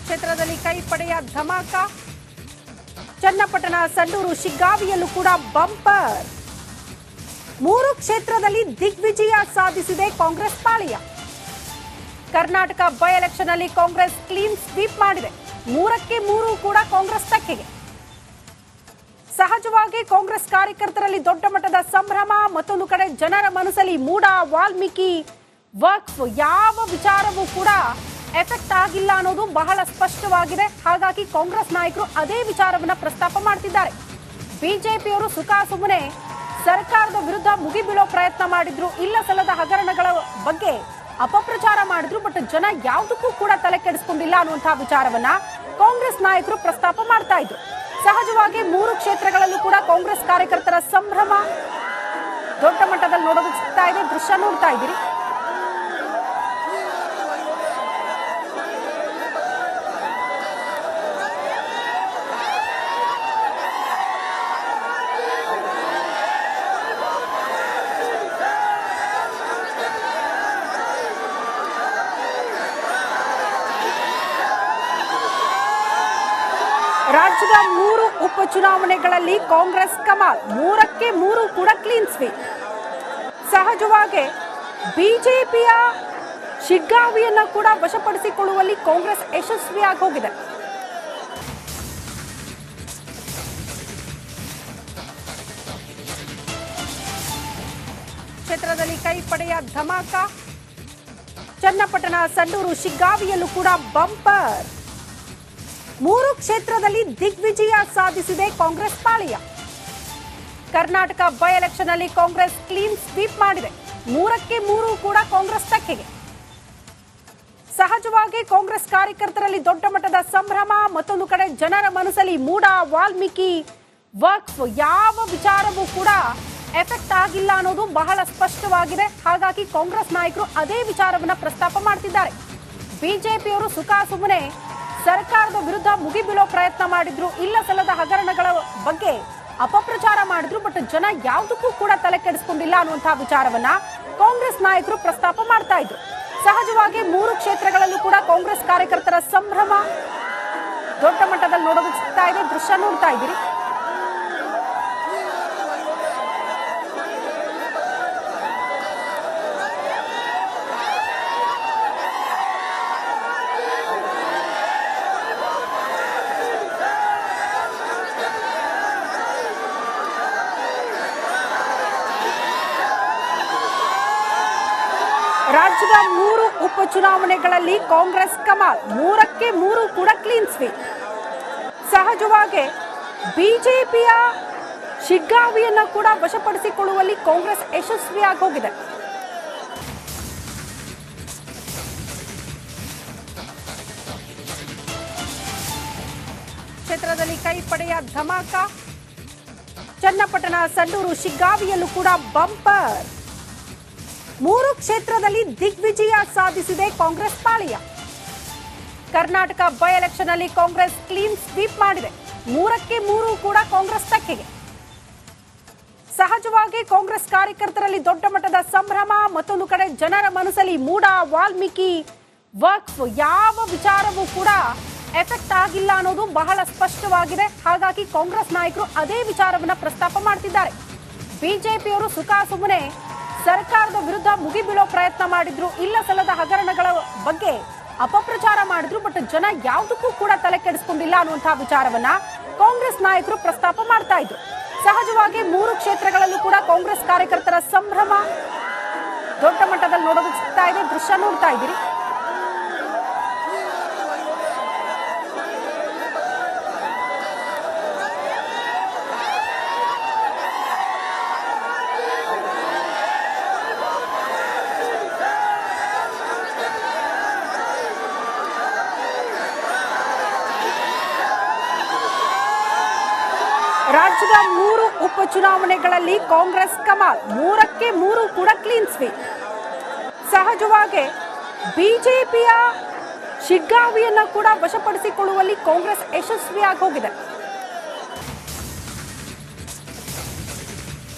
ಕ್ಷೇತ್ರದಲ್ಲಿ ಕೈಪಡೆಯ ಧಮಾಕ. ಚನ್ನಪಟ್ಟಣ, ಸಂಡೂರು, ಶಿಗ್ಗಾವಿಯಲ್ಲೂ ಕೂಡ ಬಂಪರ್. 3 ಕ್ಷೇತ್ರದಲ್ಲಿ ದಿಗ್ವಿಜಯ ಸಾಧಿಸಿದೆ ಕಾಂಗ್ರೆಸ್ ಪಾಳೆಯ. ಕರ್ನಾಟಕ ಬೈ ಎಲೆಕ್ಷನ್ ಅಲ್ಲಿ ಕಾಂಗ್ರೆಸ್ ಕ್ಲೀನ್ ಸ್ವೀಪ್ ಮಾಡಿದೆ. 3ಕ್ಕೆ 3 ಕೂಡ ಕಾಂಗ್ರೆಸ್ ತೆಕ್ಕೆಗೆ. ಸಹಜವಾಗಿ ಕಾಂಗ್ರೆಸ್ ಕಾರ್ಯಕರ್ತರಲ್ಲಿ ದೊಡ್ಡ ಮಟ್ಟದ ಸಂಭ್ರಮ. ಮತ್ತೊಂದು ಕಡೆ ಜನರ ಮನಸ್ಸಲ್ಲಿ ಮೂಡ, ವಾಲ್ಮೀಕಿ, ವಕ್ಫ್ ಯಾವ ವಿಚಾರವೂ ಕೂಡ ಎಫೆಕ್ಟ್ ಆಗಿಲ್ಲ ಅನ್ನೋದು ಬಹಳ ಸ್ಪಷ್ಟವಾಗಿದೆ. ಹಾಗಾಗಿ ಕಾಂಗ್ರೆಸ್ ನಾಯಕರು ಅದೇ ವಿಚಾರವನ್ನ ಪ್ರಸ್ತಾಪ ಮಾಡ್ತಿದ್ದಾರೆ. ಬಿಜೆಪಿಯವರು ಸುಖಾಸುಮ್ಮನೆ ಸರ್ಕಾರದ ವಿರುದ್ಧ ಮುಗಿಬೀಳೋ ಪ್ರಯತ್ನ ಮಾಡಿದ್ರು, ಇಲ್ಲ ಸಲ್ಲದ ಹಗರಣಗಳ ಬಗ್ಗೆ ಅಪಪ್ರಚಾರ ಮಾಡಿದ್ರು. ಬಟ್ ಜನ ಯಾವುದಕ್ಕೂ ಕೂಡ ತಲೆ ಕೆಡಿಸಿಕೊಂಡಿಲ್ಲ ಅನ್ನುವಂತಹ ವಿಚಾರವನ್ನ ಕಾಂಗ್ರೆಸ್ ನಾಯಕರು ಪ್ರಸ್ತಾಪ ಮಾಡ್ತಾ ಇದ್ರು. ಸಹಜವಾಗಿ 3 ಕ್ಷೇತ್ರಗಳಲ್ಲೂ ಕೂಡ ಕಾಂಗ್ರೆಸ್ ಕಾರ್ಯಕರ್ತರ ಸಂಭ್ರಮ ದೊಡ್ಡ ಮಟ್ಟದಲ್ಲಿ ನೋಡೋದಕ್ಕೆ ಸಿಗ್ತಾ ಇದೆ. ದೃಶ್ಯ ನೋಡ್ತಾ ಇದ್ದೀರಿ. ರಾಜ್ಯದ 3 ಉಪಚುನಾವಣೆಗಳಲ್ಲಿ ಕಾಂಗ್ರೆಸ್ ಕಮಾಲ್. 3ಕ್ಕೆ 3 ಕೂಡ ಕ್ಲೀನ್ ಸ್ವೀಪ್. ಸಹಜವಾಗಿ ಬಿಜೆಪಿಯ ಶಿಗ್ಗಾವಿಯನ್ನ ಕೂಡ ವಶಪಡಿಸಿಕೊಳ್ಳುವಲ್ಲಿ ಕಾಂಗ್ರೆಸ್ ಯಶಸ್ವಿಯಾಗಿ ಹೋಗಿದೆ. ಕ್ಷೇತ್ರದಲ್ಲಿ ಕೈಪಡೆಯ ಧಮಾಕ. ಚನ್ನಪಟ್ಟಣ, ಸಂಡೂರು, ಶಿಗ್ಗಾವಿಯಲ್ಲೂ ಕೂಡ ಬಂಪರ್. 3 ಕ್ಷೇತ್ರದಲ್ಲಿ ದಿಗ್ವಿಜಯ ಸಾಧಿಸಿದೆ ಕಾಂಗ್ರೆಸ್ ಪಾಳೆಯ. ಕರ್ನಾಟಕ ಬೈ ಎಲೆಕ್ಷನ್ ಅಲ್ಲಿ ಕಾಂಗ್ರೆಸ್ ಕ್ಲೀನ್ ಸ್ವೀಪ್ ಮಾಡಿದೆ. 3ಕ್ಕೆ 3 ಕೂಡ ಕಾಂಗ್ರೆಸ್ ತೆಕ್ಕೆಗೆ. ಸಹಜವಾಗಿ ಕಾಂಗ್ರೆಸ್ ಕಾರ್ಯಕರ್ತರಲ್ಲಿ ದೊಡ್ಡ ಮಟ್ಟದ ಸಂಭ್ರಮ. ಮತ್ತೊಂದು ಕಡೆ ಜನರ ಮನಸ್ಸಲ್ಲಿ ಮೂಡ, ವಾಲ್ಮೀಕಿ, ವಕ್ಫ್ ಯಾವ ವಿಚಾರವೂ ಕೂಡ ಎಫೆಕ್ಟ್ ಆಗಿಲ್ಲ ಅನ್ನೋದು ಬಹಳ ಸ್ಪಷ್ಟವಾಗಿದೆ. ಹಾಗಾಗಿ ಕಾಂಗ್ರೆಸ್ ನಾಯಕರು ಅದೇ ವಿಚಾರವನ್ನ ಪ್ರಸ್ತಾಪ ಮಾಡ್ತಿದ್ದಾರೆ. ಬಿಜೆಪಿಯವರು ಸುಖಾಸುಮ್ಮನೆ ಸರ್ಕಾರದ ವಿರುದ್ಧ ಮುಗಿಬೀಳೋ ಪ್ರಯತ್ನ ಮಾಡಿದ್ರು, ಇಲ್ಲ ಸಲ್ಲದ ಹಗರಣಗಳ ಬಗ್ಗೆ ಅಪಪ್ರಚಾರ ಮಾಡಿದ್ರು. ಬಟ್ ಜನ ಯಾವುದಕ್ಕೂ ಕೂಡ ತಲೆ ಕೆಡಿಸಿಕೊಂಡಿಲ್ಲ ಅನ್ನುವಂತಹ ವಿಚಾರವನ್ನ ಕಾಂಗ್ರೆಸ್ ನಾಯಕರು ಪ್ರಸ್ತಾಪ ಮಾಡ್ತಾ ಇದ್ರು. ಸಹಜವಾಗಿ 3 ಕ್ಷೇತ್ರಗಳಲ್ಲೂ ಕೂಡ ಕಾಂಗ್ರೆಸ್ ಕಾರ್ಯಕರ್ತರ ಸಂಭ್ರಮ ದೊಡ್ಡ ಮಟ್ಟದಲ್ಲಿ ನೋಡೋದಕ್ಕೆ ಸಿಗ್ತಾ ಇದೆ. ದೃಶ್ಯ ನೋಡ್ತಾ ಇದ್ದೀರಿ. ರಾಜ್ಯದ 3 ಉಪಚುನಾವಣೆಗಳಲ್ಲಿ ಕಾಂಗ್ರೆಸ್ ಕಮಾಲ್. 3ಕ್ಕೆ 3 ಕೂಡ ಕ್ಲೀನ್ ಸ್ವೀಪ್. ಸಹಜವಾಗಿ ಬಿಜೆಪಿಯ ಶಿಗ್ಗಾವಿಯನ್ನ ಕೂಡ ವಶಪಡಿಸಿಕೊಳ್ಳುವಲ್ಲಿ ಕಾಂಗ್ರೆಸ್ ಯಶಸ್ವಿಯಾಗಿ ಹೋಗಿದೆ. ಕ್ಷೇತ್ರದಲ್ಲಿ ಕೈಪಡೆಯ ಧಮಾಕ. ಚನ್ನಪಟ್ಟಣ, ಸಂಡೂರು, ಶಿಗ್ಗಾವಿಯಲ್ಲೂ ಕೂಡ ಬಂಪರ್. 3 ಕ್ಷೇತ್ರದಲ್ಲಿ ದಿಗ್ವಿಜಯ ಸಾಧಿಸಿದೆ ಕಾಂಗ್ರೆಸ್ ಪಾಳೆಯ. ಕರ್ನಾಟಕ ಬೈ ಎಲೆಕ್ಷನ್ ಅಲ್ಲಿ ಕಾಂಗ್ರೆಸ್ ಕ್ಲೀನ್ ಸ್ವೀಪ್ ಮಾಡಿದೆ. 3ಕ್ಕೆ 3 ಕೂಡ ಕಾಂಗ್ರೆಸ್ ತೆಕ್ಕೆಗೆ. ಸಹಜವಾಗಿ ಕಾಂಗ್ರೆಸ್ ಕಾರ್ಯಕರ್ತರಲ್ಲಿ ದೊಡ್ಡ ಮಟ್ಟದ ಸಂಭ್ರಮ. ಮತ್ತೊಂದು ಕಡೆ ಜನರ ಮನಸ್ಸಲ್ಲಿ ಮೂಡ, ವಾಲ್ಮೀಕಿ, ವಕ್ಫ್ ಯಾವ ವಿಚಾರವೂ ಕೂಡ ಎಫೆಕ್ಟ್ ಆಗಿಲ್ಲ ಅನ್ನೋದು ಬಹಳ ಸ್ಪಷ್ಟವಾಗಿದೆ. ಹಾಗಾಗಿ ಕಾಂಗ್ರೆಸ್ ನಾಯಕರು ಅದೇ ವಿಚಾರವನ್ನ ಪ್ರಸ್ತಾಪ ಮಾಡ್ತಿದ್ದಾರೆ. ಬಿಜೆಪಿಯವರು ಸುಖಾಸುಮ್ಮನೆ ಸರ್ಕಾರದ ವಿರುದ್ಧ ಮುಗಿಬೀಳೋ ಪ್ರಯತ್ನ ಮಾಡಿದ್ರು, ಇಲ್ಲ ಸಲ್ಲದ ಹಗರಣಗಳ ಬಗ್ಗೆ ಅಪಪ್ರಚಾರ ಮಾಡಿದ್ರು. ಬಟ್ ಜನ ಯಾವುದಕ್ಕೂ ಕೂಡ ತಲೆ ಕೆಡಿಸಿಕೊಂಡಿಲ್ಲ ಅನ್ನುವಂತಹ ವಿಚಾರವನ್ನ ಕಾಂಗ್ರೆಸ್ ನಾಯಕರು ಪ್ರಸ್ತಾಪ ಮಾಡ್ತಾ ಇದ್ರು. ಸಹಜವಾಗಿ 3 ಕ್ಷೇತ್ರಗಳಲ್ಲೂ ಕೂಡ ಕಾಂಗ್ರೆಸ್ ಕಾರ್ಯಕರ್ತರ ಸಂಭ್ರಮ ದೊಡ್ಡ ಮಟ್ಟದಲ್ಲಿ ನೋಡೋದಕ್ಕೆ ಸಿಗ್ತಾ ಇದೆ. ದೃಶ್ಯ ನೋಡ್ತಾ ಇದ್ದೀರಿ. ರಾಜ್ಯದ 3 ಉಪಚುನಾವಣೆಗಳಲ್ಲಿ ಕಾಂಗ್ರೆಸ್ ಕಮಾಲ್. 3ಕ್ಕೆ 3 ಕೂಡ ಕ್ಲೀನ್ ಸ್ವೀಪ್. ಸಹಜವಾಗಿ ಬಿಜೆಪಿಯ ಶಿಗ್ಗಾವಿಯನ್ನ ಕೂಡ ವಶಪಡಿಸಿಕೊಳ್ಳುವಲ್ಲಿ ಕಾಂಗ್ರೆಸ್ ಯಶಸ್ವಿಯಾಗಿ ಹೋಗಿದೆ.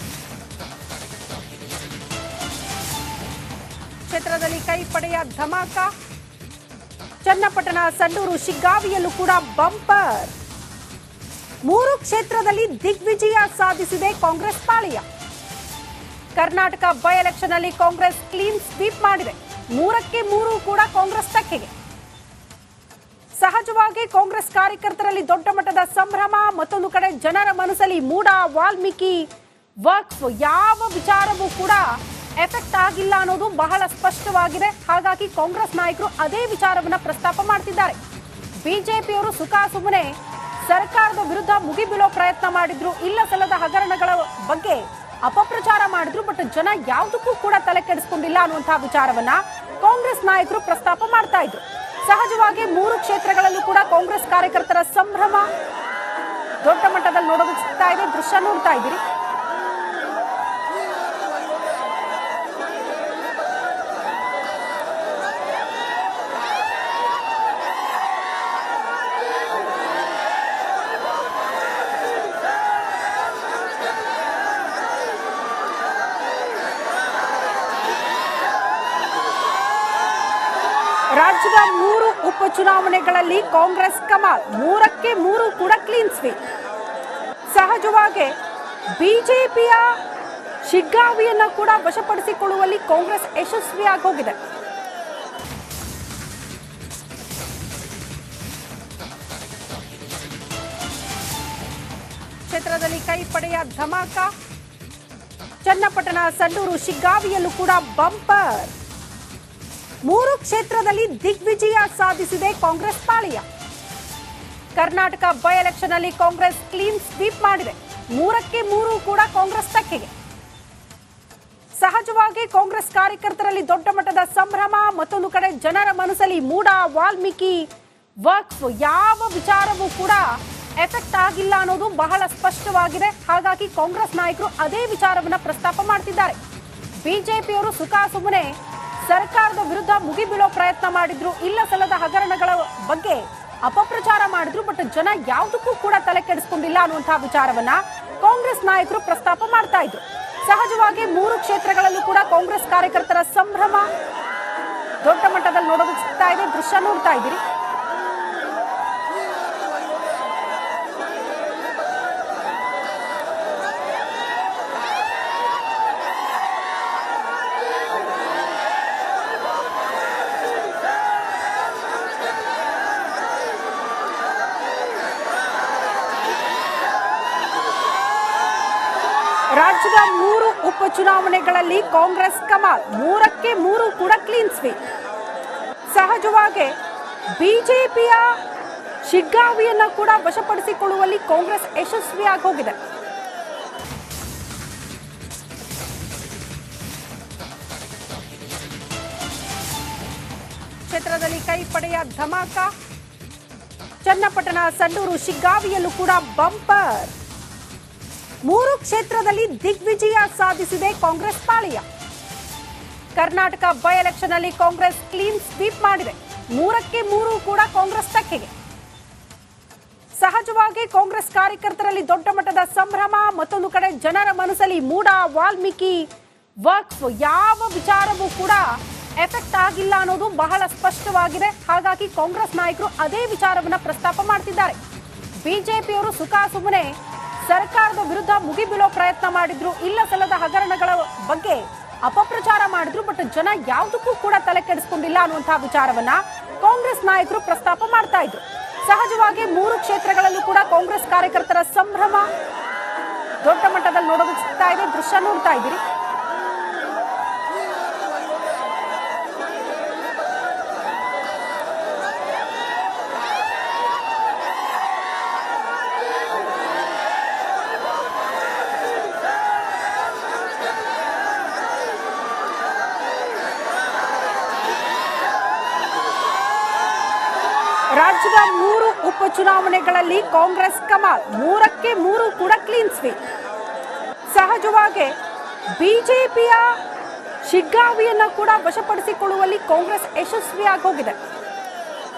ಕ್ಷೇತ್ರದಲ್ಲಿ ಕೈಪಡೆಯ ಧಮಾಕ. ಚನ್ನಪಟ್ಟಣ, ಸಂಡೂರು, ಶಿಗ್ಗಾವಿಯಲ್ಲೂ ಕೂಡ ಬಂಪರ್. 3 ಕ್ಷೇತ್ರದಲ್ಲಿ ದಿಗ್ವಿಜಯ ಸಾಧಿಸಿದೆ ಕಾಂಗ್ರೆಸ್ ಪಾಳೆಯ. ಕರ್ನಾಟಕ ಬೈ ಎಲೆಕ್ಷನ್ ಅಲ್ಲಿ ಕಾಂಗ್ರೆಸ್ ಕ್ಲೀನ್ ಸ್ವೀಪ್ ಮಾಡಿದೆ. 3ಕ್ಕೆ 3 ಕೂಡ ಕಾಂಗ್ರೆಸ್ ತೆಕ್ಕೆಗೆ. ಸಹಜವಾಗಿ ಕಾಂಗ್ರೆಸ್ ಕಾರ್ಯಕರ್ತರಲ್ಲಿ ದೊಡ್ಡ ಮಟ್ಟದ ಸಂಭ್ರಮ. ಮತ್ತೊಂದು ಕಡೆ ಜನರ ಮನಸ್ಸಲ್ಲಿ ಮೂಡ, ವಾಲ್ಮೀಕಿ, ವಕ್ಫ್ ಯಾವ ವಿಚಾರವೂ ಕೂಡ ಎಫೆಕ್ಟ್ ಆಗಿಲ್ಲ ಅನ್ನೋದು ಬಹಳ ಸ್ಪಷ್ಟವಾಗಿದೆ. ಹಾಗಾಗಿ ಕಾಂಗ್ರೆಸ್ ನಾಯಕರು ಅದೇ ವಿಚಾರವನ್ನ ಪ್ರಸ್ತಾಪ ಮಾಡ್ತಿದ್ದಾರೆ. ಬಿಜೆಪಿಯವರು ಸುಖಾಸುಮ್ಮನೆ ಸರ್ಕಾರದ ವಿರುದ್ಧ ಮುಗಿಬೀಳೋ ಪ್ರಯತ್ನ ಮಾಡಿದ್ರು, ಇಲ್ಲ ಸಲ್ಲದ ಹಗರಣಗಳ ಬಗ್ಗೆ ಅಪಪ್ರಚಾರ ಮಾಡಿದ್ರು. ಬಟ್ ಜನ ಯಾವುದಕ್ಕೂ ಕೂಡ ತಲೆ ಕೆಡಿಸಿಕೊಂಡಿಲ್ಲ ಅನ್ನುವಂತಹ ವಿಚಾರವನ್ನ ಕಾಂಗ್ರೆಸ್ ನಾಯಕರು ಪ್ರಸ್ತಾಪ ಮಾಡ್ತಾ ಇದ್ರು. ಸಹಜವಾಗಿ 3 ಕ್ಷೇತ್ರಗಳಲ್ಲೂ ಕೂಡ ಕಾಂಗ್ರೆಸ್ ಕಾರ್ಯಕರ್ತರ ಸಂಭ್ರಮ ದೊಡ್ಡ ಮಟ್ಟದಲ್ಲಿ ನೋಡೋದಕ್ಕೆ ಸಿಗ್ತಾ ಇದೆ. ದೃಶ್ಯ ನೋಡ್ತಾ ಇದ್ದೀರಿ. ರಾಜ್ಯದ 3 ಉಪಚುನಾವಣೆಗಳಲ್ಲಿ ಕಾಂಗ್ರೆಸ್ ಕಮಾಲ್. 3ಕ್ಕೆ 3 ಕೂಡ ಕ್ಲೀನ್ ಸ್ವೀಪ್. ಸಹಜವಾಗಿ ಬಿಜೆಪಿಯ ಶಿಗ್ಗಾವಿಯನ್ನ ಕೂಡ ವಶಪಡಿಸಿಕೊಳ್ಳುವಲ್ಲಿ ಕಾಂಗ್ರೆಸ್ ಯಶಸ್ವಿಯಾಗಿ ಹೋಗಿದೆ. ಕ್ಷೇತ್ರದಲ್ಲಿ ಕೈಪಡೆಯ ಧಮಾಕ. ಚನ್ನಪಟ್ಟಣ, ಸಂಡೂರು, ಶಿಗ್ಗಾವಿಯಲ್ಲೂ ಕೂಡ ಬಂಪರ್. 3 ಕ್ಷೇತ್ರದಲ್ಲಿ ದಿಗ್ವಿಜಯ ಸಾಧಿಸಿದೆ ಕಾಂಗ್ರೆಸ್ ಪಾಳೆಯ. ಕರ್ನಾಟಕ ಬೈ ಎಲೆಕ್ಷನ್ ಅಲ್ಲಿ ಕಾಂಗ್ರೆಸ್ ಕ್ಲೀನ್ ಸ್ವೀಪ್ ಮಾಡಿದೆ. 3ಕ್ಕೆ 3 ಕೂಡ ಕಾಂಗ್ರೆಸ್ ತೆಕ್ಕೆಗೆ. ಸಹಜವಾಗಿ ಕಾಂಗ್ರೆಸ್ ಕಾರ್ಯಕರ್ತರಲ್ಲಿ ದೊಡ್ಡ ಮಟ್ಟದ ಸಂಭ್ರಮ. ಮತ್ತೊಂದು ಕಡೆ ಜನರ ಮನಸ್ಸಲ್ಲಿ ಮೂಡ, ವಾಲ್ಮೀಕಿ, ವಕ್ಫ್ ಯಾವ ವಿಚಾರವೂ ಕೂಡ ಎಫೆಕ್ಟ್ ಆಗಿಲ್ಲ ಅನ್ನೋದು ಬಹಳ ಸ್ಪಷ್ಟವಾಗಿದೆ. ಹಾಗಾಗಿ ಕಾಂಗ್ರೆಸ್ ನಾಯಕರು ಅದೇ ವಿಚಾರವನ್ನ ಪ್ರಸ್ತಾಪ ಮಾಡ್ತಿದ್ದಾರೆ. ಬಿಜೆಪಿಯವರು ಸುಖಾಸುಮ್ಮನೆ ಸರ್ಕಾರದ ವಿರುದ್ಧ ಮುಗಿಬೀಳೋ ಪ್ರಯತ್ನ ಮಾಡಿದ್ರು, ಇಲ್ಲ ಸಲ್ಲದ ಹಗರಣಗಳ ಬಗ್ಗೆ ಅಪಪ್ರಚಾರ ಮಾಡಿದ್ರು. ಬಟ್ ಜನ ಯಾವುದಕ್ಕೂ ಕೂಡ ತಲೆ ಕೆಡಿಸಿಕೊಂಡಿಲ್ಲ ಅನ್ನುವಂತಹ ವಿಚಾರವನ್ನ ಕಾಂಗ್ರೆಸ್ ನಾಯಕರು ಪ್ರಸ್ತಾಪ ಮಾಡ್ತಾ ಇದ್ರು. ಸಹಜವಾಗಿ 3 ಕ್ಷೇತ್ರಗಳಲ್ಲೂ ಕೂಡ ಕಾಂಗ್ರೆಸ್ ಕಾರ್ಯಕರ್ತರ ಸಂಭ್ರಮ ದೊಡ್ಡ ಮಟ್ಟದಲ್ಲಿ ನೋಡೋದಕ್ಕೆ ಸಿಗ್ತಾ ಇದೆ. ದೃಶ್ಯ ನೋಡ್ತಾ ಇದ್ದೀರಿ. ರಾಜ್ಯದ 3 ಉಪಚುನಾವಣೆಗಳಲ್ಲಿ ಕಾಂಗ್ರೆಸ್ ಕಮಾಲ್. 3ಕ್ಕೆ 3 ಕೂಡ ಕ್ಲೀನ್ ಸ್ವೀಪ್. ಸಹಜವಾಗಿ ಬಿಜೆಪಿಯ ಶಿಗ್ಗಾವಿಯನ್ನ ಕೂಡ ವಶಪಡಿಸಿಕೊಳ್ಳುವಲ್ಲಿ ಕಾಂಗ್ರೆಸ್ ಯಶಸ್ವಿಯಾಗಿ ಹೋಗಿದೆ. ಕ್ಷೇತ್ರದಲ್ಲಿ ಕೈಪಡೆಯ ಧಮಾಕ. ಚನ್ನಪಟ್ಟಣ, ಸಂಡೂರು, ಶಿಗ್ಗಾವಿಯಲ್ಲೂ ಕೂಡ ಬಂಪರ್. 3 ಕ್ಷೇತ್ರದಲ್ಲಿ ದಿಗ್ವಿಜಯ ಸಾಧಿಸಿದೆ ಕಾಂಗ್ರೆಸ್ ಪಾಳೆಯ. ಕರ್ನಾಟಕ ಬೈ ಎಲೆಕ್ಷನ್ ಅಲ್ಲಿ ಕಾಂಗ್ರೆಸ್ ಕ್ಲೀನ್ ಸ್ವೀಪ್ ಮಾಡಿದೆ. 3ಕ್ಕೆ 3 ಕೂಡ ಕಾಂಗ್ರೆಸ್ ತೆಕ್ಕೆಗೆ. ಸಹಜವಾಗಿ ಕಾಂಗ್ರೆಸ್ ಕಾರ್ಯಕರ್ತರಲ್ಲಿ ದೊಡ್ಡ ಮಟ್ಟದ ಸಂಭ್ರಮ. ಮತ್ತೊಂದು ಕಡೆ ಜನರ ಮನಸ್ಸಲ್ಲಿ ಮೂಡ, ವಾಲ್ಮೀಕಿ, ವಕ್ಫ್ ಯಾವ ವಿಚಾರವೂ ಕೂಡ ಎಫೆಕ್ಟ್ ಆಗಿಲ್ಲ ಅನ್ನೋದು ಬಹಳ ಸ್ಪಷ್ಟವಾಗಿದೆ. ಹಾಗಾಗಿ ಕಾಂಗ್ರೆಸ್ ನಾಯಕರು ಅದೇ ವಿಚಾರವನ್ನ ಪ್ರಸ್ತಾಪ ಮಾಡ್ತಿದ್ದಾರೆ. ಬಿಜೆಪಿಯವರು ಸುಖಾಸುಮ್ಮನೆ ಸರ್ಕಾರದ ವಿರುದ್ಧ ಮುಗಿಬೀಳೋ ಪ್ರಯತ್ನ ಮಾಡಿದ್ರು, ಇಲ್ಲ ಸಲ್ಲದ ಹಗರಣಗಳ ಬಗ್ಗೆ ಅಪಪ್ರಚಾರ ಮಾಡಿದ್ರು. ಬಟ್ ಜನ ಯಾವುದಕ್ಕೂ ಕೂಡ ತಲೆ ಕೆಡಿಸಿಕೊಂಡಿಲ್ಲ ಅನ್ನುವಂತಹ ವಿಚಾರವನ್ನ ಕಾಂಗ್ರೆಸ್ ನಾಯಕರು ಪ್ರಸ್ತಾಪ ಮಾಡ್ತಾ ಇದ್ರು. ಸಹಜವಾಗಿ 3 ಕ್ಷೇತ್ರಗಳಲ್ಲೂ ಕೂಡ ಕಾಂಗ್ರೆಸ್ ಕಾರ್ಯಕರ್ತರ ಸಂಭ್ರಮ ದೊಡ್ಡ ಮಟ್ಟದಲ್ಲಿ ನೋಡೋದಕ್ಕೆ ಸಿಗ್ತಾ ಇದೆ. ದೃಶ್ಯ ನೋಡ್ತಾ ಇದ್ದೀರಿ. ರಾಜ್ಯದ 3 ಉಪಚುನಾವಣೆಗಳಲ್ಲಿ ಕಾಂಗ್ರೆಸ್ ಕಮಾಲ್. 3ಕ್ಕೆ 3 ಕೂಡ ಕ್ಲೀನ್ ಸ್ವೀಪ್. ಸಹಜವಾಗಿ ಬಿಜೆಪಿಯ ಶಿಗ್ಗಾವಿಯನ್ನ ಕೂಡ ವಶಪಡಿಸಿಕೊಳ್ಳುವಲ್ಲಿ ಕಾಂಗ್ರೆಸ್ ಯಶಸ್ವಿಯಾಗಿ ಹೋಗಿದೆ.